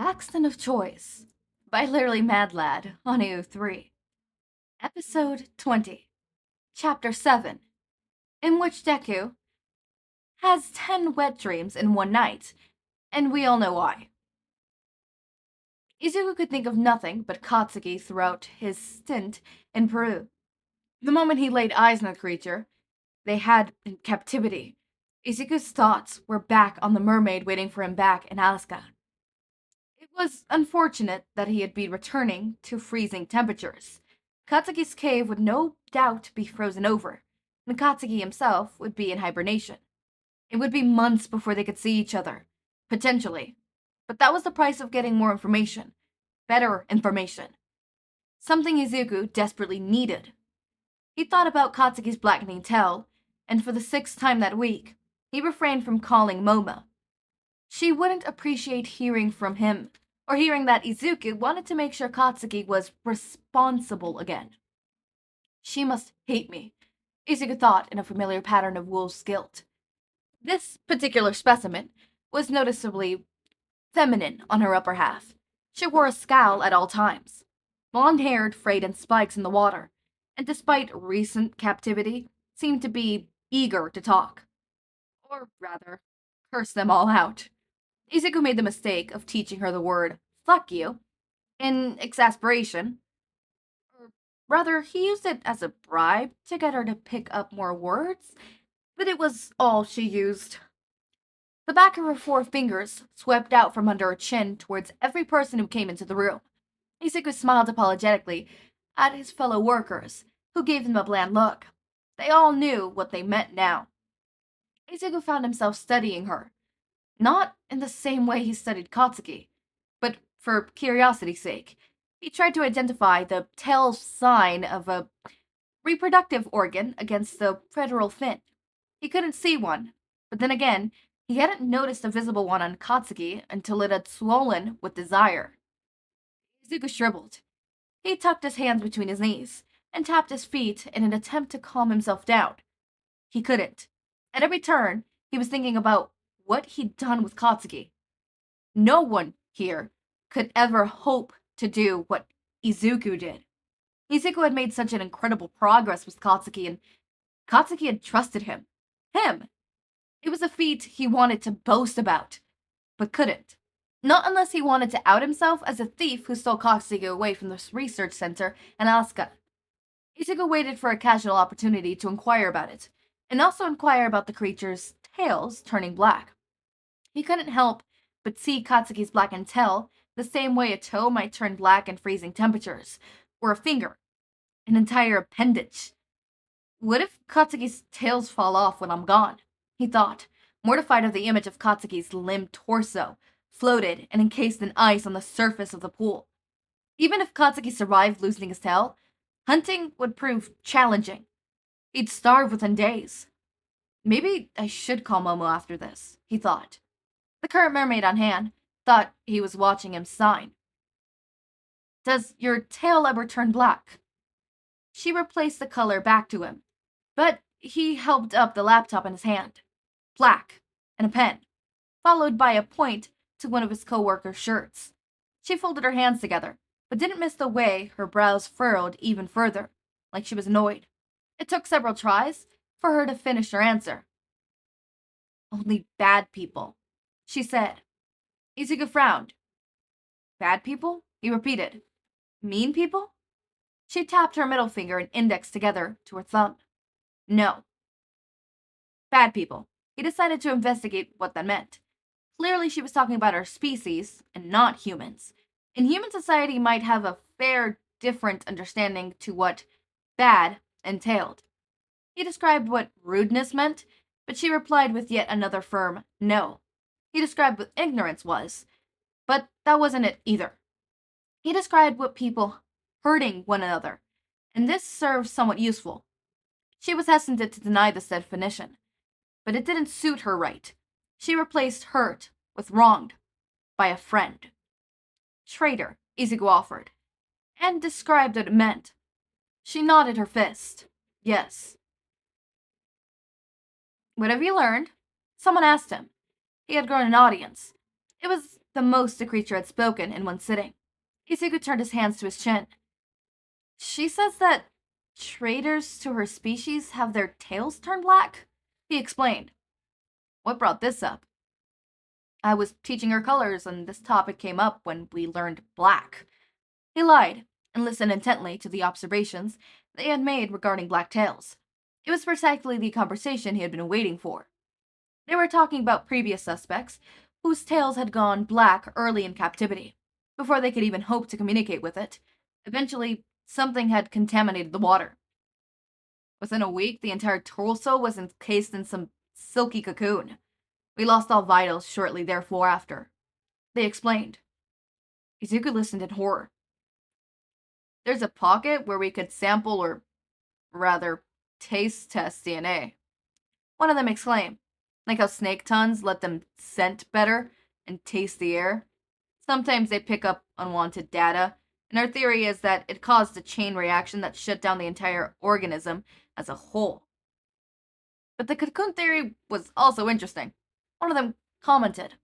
Accent of Choice by Literally Mad Lad on AO3. Episode 20, Chapter 7, in which Deku has 10 wet dreams in one night, and we all know why. Izuku could think of nothing but Katsuki throughout his stint in Peru. The moment he laid eyes on the creature they had in captivity, Izuku's thoughts were back on the mermaid waiting for him back in Alaska. It was unfortunate that he had been returning to freezing temperatures. Katsuki's cave would no doubt be frozen over, and Katsuki himself would be in hibernation. It would be months before they could see each other, potentially. But that was the price of getting more information. Better information. Something Izuku desperately needed. He thought about Katsuki's blackening tail, and for the 6th time that week, he refrained from calling Moma. She wouldn't appreciate hearing from him, or hearing that Izuku wanted to make sure Katsuki was responsible again. She must hate me, Izuku thought in a familiar pattern of wolf's guilt. This particular specimen was noticeably feminine on her upper half. She wore a scowl at all times, blonde-haired, frayed in spikes in the water, and despite recent captivity, seemed to be eager to talk. Or rather, curse them all out. Izuku made the mistake of teaching her the word "fuck you" in exasperation. Or rather, he used it as a bribe to get her to pick up more words, but it was all she used. The back of her 4 fingers swept out from under her chin towards every person who came into the room. Izuku smiled apologetically at his fellow workers, who gave him a bland look. They all knew what they meant now. Izuku found himself studying her. Not in the same way he studied Katsuki, but for curiosity's sake. He tried to identify the tail sign of a reproductive organ against the femoral fin. He couldn't see one, but then again, he hadn't noticed a visible one on Katsuki until it had swollen with desire. Izuku shriveled. He tucked his hands between his knees and tapped his feet in an attempt to calm himself down. He couldn't. At every turn, he was thinking about what he'd done with Katsuki. No one here could ever hope to do what Izuku did. Izuku had made such an incredible progress with Katsuki, and Katsuki had trusted him. Him! It was a feat he wanted to boast about, but couldn't. Not unless he wanted to out himself as a thief who stole Katsuki away from the research center in Alaska. Izuku waited for a casual opportunity to inquire about it, and also inquire about the creature's tails turning black. He couldn't help but see Katsuki's blackened tail the same way a toe might turn black in freezing temperatures, or a finger, an entire appendage. What if Katsuki's tails fall off when I'm gone? He thought, mortified of the image of Katsuki's limp torso, floated and encased in ice on the surface of the pool. Even if Katsuki survived losing his tail, hunting would prove challenging. He'd starve within days. Maybe I should call Momo after this, he thought. The current mermaid on hand thought he was watching him sign. Does your tail ever turn black? She replaced the color back to him, but he held up the laptop in his hand. Black, and a pen, followed by a point to one of his co-worker's shirts. She folded her hands together, but didn't miss the way her brows furrowed even further, like she was annoyed. It took several tries for her to finish her answer. Only bad people, she said. Izuku frowned. Bad people? He repeated. Mean people? She tapped her middle finger and index together to her thumb. No. Bad people. He decided to investigate what that meant. Clearly she was talking about our species, and not humans. And human society might have a fair different understanding to what bad entailed. He described what rudeness meant, but she replied with yet another firm no. He described what ignorance was, but that wasn't it either. He described what people hurting one another, and this served somewhat useful. She was hesitant to deny this definition, but it didn't suit her right. She replaced hurt with wronged by a friend. Traitor, Izuku offered, and described what it meant. She nodded her fist. Yes. What have you learned? Someone asked him. He had grown an audience. It was the most the creature had spoken in one sitting. Izuku turned his hands to his chin. She says that traitors to her species have their tails turned black? He explained. What brought this up? I was teaching her colors, and this topic came up when we learned black. He lied, and listened intently to the observations they had made regarding black tails. It was precisely the conversation he had been waiting for. They were talking about previous suspects, whose tails had gone black early in captivity, before they could even hope to communicate with it. Eventually, something had contaminated the water. Within a week, the entire torso was encased in some silky cocoon. We lost all vitals shortly thereafter. They explained. Izuku listened in horror. There's a pocket where we could sample, or rather, taste test DNA. One of them exclaimed. Like how snake tongues let them scent better and taste the air. Sometimes they pick up unwanted data, and our theory is that it caused a chain reaction that shut down the entire organism as a whole. But the cocoon theory was also interesting. One of them commented.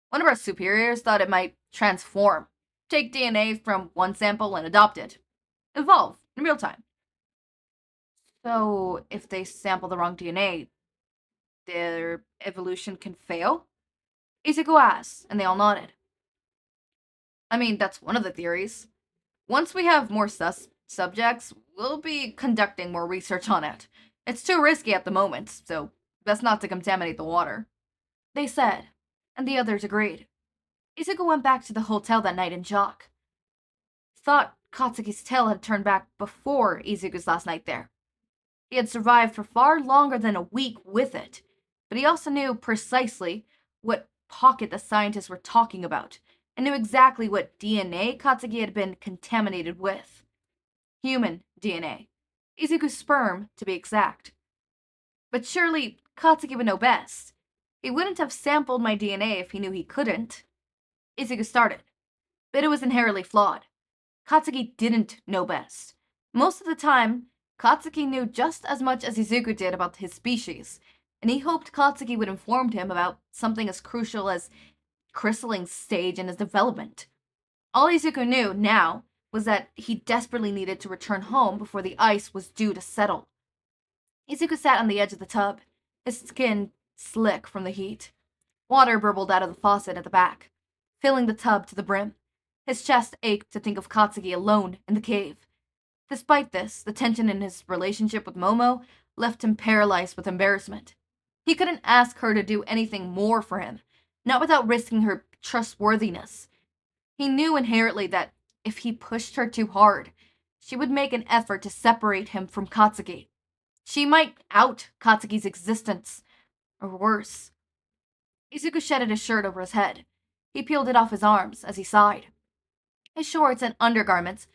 One of our superiors thought it might transform, take DNA from one sample and adopt it. Evolve in real time. So, if they sample the wrong DNA, their evolution can fail? Izuku asked, and they all nodded. I mean, that's one of the theories. Once we have more subjects, we'll be conducting more research on it. It's too risky at the moment, so best not to contaminate the water. They said, and the others agreed. Izuku went back to the hotel that night in shock. He thought Katsuki's tail had turned back before Izuku's last night there. He had survived for far longer than a week with it, but he also knew precisely what pocket the scientists were talking about, and knew exactly what DNA Katsuki had been contaminated with. Human DNA. Izuku's sperm, to be exact. But surely Katsuki would know best. He wouldn't have sampled my DNA if he knew he couldn't. Izuku started, but it was inherently flawed. Katsuki didn't know best. Most of the time, Katsuki knew just as much as Izuku did about his species, and he hoped Katsuki would inform him about something as crucial as chrysaling stage in his development. All Izuku knew now was that he desperately needed to return home before the ice was due to settle. Izuku sat on the edge of the tub, his skin slick from the heat. Water burbled out of the faucet at the back, filling the tub to the brim. His chest ached to think of Katsuki alone in the cave. Despite this, the tension in his relationship with Momo left him paralyzed with embarrassment. He couldn't ask her to do anything more for him, not without risking her trustworthiness. He knew inherently that if he pushed her too hard, she would make an effort to separate him from Katsuki. She might out Katsuki's existence, or worse. Izuku shedded his shirt over his head. He peeled it off his arms as he sighed. His shorts and undergarments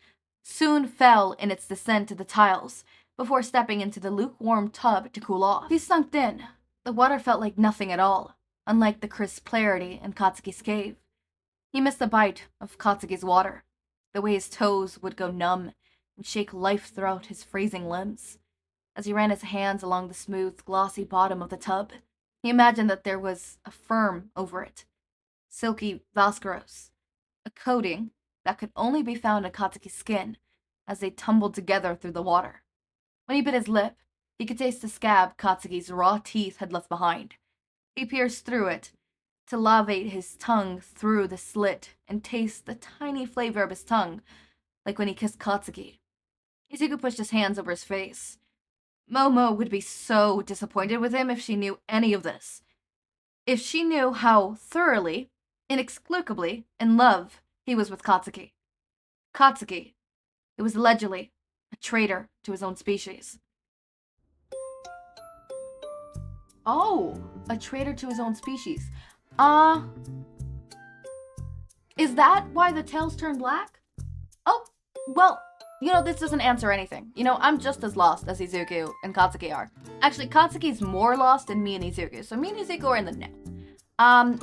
soon fell in its descent to the tiles before stepping into the lukewarm tub to cool off. He sunk in. The water felt like nothing at all, unlike the crisp clarity in Katsuki's cave. He missed the bite of Katsuki's water, the way his toes would go numb and shake life throughout his freezing limbs. As he ran his hands along the smooth, glossy bottom of the tub, he imagined that there was a firm over it, silky Vascaros, a coating that could only be found in Katsuki's skin as they tumbled together through the water. When he bit his lip, he could taste the scab Katsuki's raw teeth had left behind. He pierced through it to lavate his tongue through the slit and taste the tiny flavor of his tongue, like when he kissed Katsuki. Izuku pushed his hands over his face. Momo would be so disappointed with him if she knew any of this. If she knew how thoroughly, inexplicably, in love he was with Katsuki. Katsuki, who was allegedly a traitor to his own species. Oh, a traitor to his own species. Is that why the tails turn black? Oh, well, this doesn't answer anything. I'm just as lost as Izuku and Katsuki are. Actually, Katsuki's more lost than me and Izuku, so me and Izuku are in the know.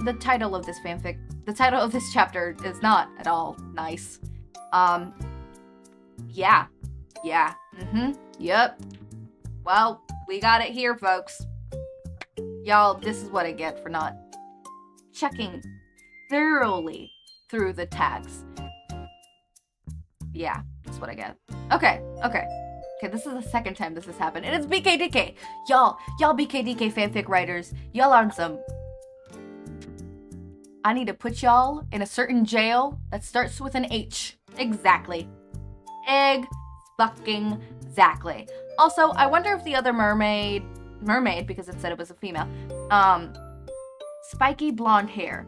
The title of this chapter is not at all nice. Yeah, yep. Well, we got it here, folks. Y'all, this is what I get for not checking thoroughly through the tags. Yeah, that's what I get. Okay, this is the second time this has happened, and it's BKDK. Y'all BKDK fanfic writers, y'all on some... I need to put y'all in a certain jail that starts with an H. Exactly. Exactly. Also, I wonder if the other mermaid, because it said it was a female, spiky blonde hair.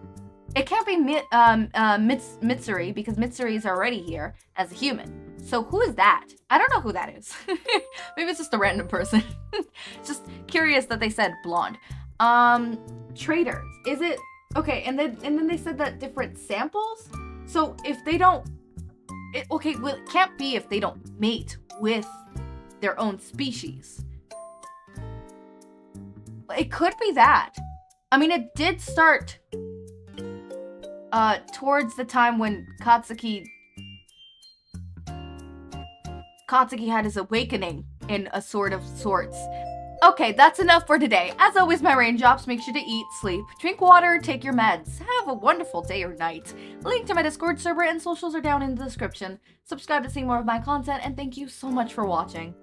It can't be Mitsuri, because Mitsuri is already here as a human. So who is that? I don't know who that is. Maybe it's just a random person. Just curious that they said blonde. Traders. Is it... Okay, and then they said that different samples? So if they don't... it can't be if they don't mate with their own species. It could be that. I mean, it did start towards the time when Katsuki had his awakening in a sort of sorts. Okay, that's enough for today. As always, my raindrops, make sure to eat, sleep, drink water, take your meds. Have a wonderful day or night. Link to my Discord server and socials are down in the description. Subscribe to see more of my content, and thank you so much for watching.